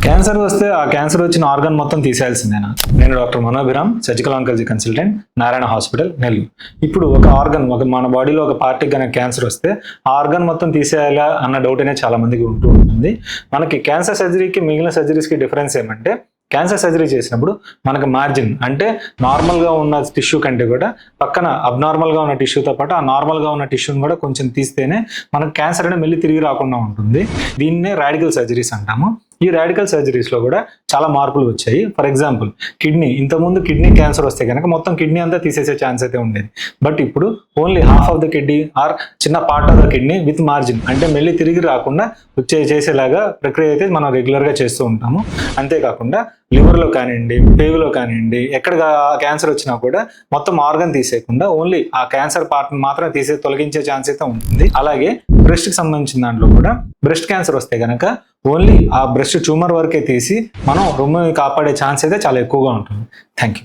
Cancer వస్తే ఆ cancer వచ్చిన ఆర్గన్ మొత్తం తీసేయాల్సిందేనా? నేను doctor Manobhiram, surgical oncology consultant, Narayana hospital, Nellore. ఇప్పుడు ఒక ఆర్గన్ మన బాడీలో ఒక పార్టీకి కనుక క్యాన్సర్ వస్తే ఆ ఆర్గన్ మొత్తం తీసేయాలా అన్న డౌట్ అనేది చాలా మందికి ఉంటూ ఉంటుంది. మనకి క్యాన్సర్ సర్జరీకి మిగిలిన సర్జరీస్కి డిఫరెన్స్ ఏమంటే, క్యాన్సర్ సర్జరీ చేసినప్పుడు మనకు మార్జిన్ అంటే నార్మల్గా ఉన్న టిష్యూ కంటే కూడా పక్కన అబ్నార్మల్గా ఉన్న టిష్యూతో పాటు ఆ నార్మల్గా ఉన్న టిష్యూని కూడా కొంచెం తీస్తేనే మనకు క్యాన్సర్ అనేది మళ్ళీ తిరిగి రాకుండా ఉంటుంది. దీన్నే రాడికల్ సర్జరీస్ అంటాము. ఈ రాడికల్ సర్జరీస్లో కూడా చాలా మార్పులు వచ్చాయి. ఫర్ ఎగ్జాంపుల్, కిడ్నీ, ఇంతకుముందు కిడ్నీ క్యాన్సర్ వస్తే కనుక మొత్తం కిడ్నీ అంతా తీసేసే ఛాన్స్ అయితే ఉండేది. బట్ ఇప్పుడు only half of the kidney or చిన్న part of the kidney with margin అంటే మళ్ళీ తిరిగి రాకుండా చేసేలాగా ప్రక్రియ అయితే మనం రెగ్యులర్గా చేస్తూ ఉంటాము. అంతేకాకుండా లివర్లో కానివ్వండి, పేగులో కానివ్వండి, ఎక్కడ క్యాన్సర్ వచ్చినా కూడా మొత్తం ఆర్గన్ తీసేయకుండా ఓన్లీ ఆ క్యాన్సర్ పార్ట్ని మాత్రమే తొలగించే ఛాన్స్ అయితే ఉంటుంది. అలాగే బ్రెస్ట్కి సంబంధించిన దాంట్లో కూడా బ్రెస్ట్ క్యాన్సర్ వస్తే కనుక ఓన్లీ ఆ బ్రెస్ట్ ట్యూమర్ వరకే తీసి మనం రొమ్ముని కాపాడే ఛాన్స్ అయితే చాలా ఎక్కువగా ఉంటుంది. Thank you.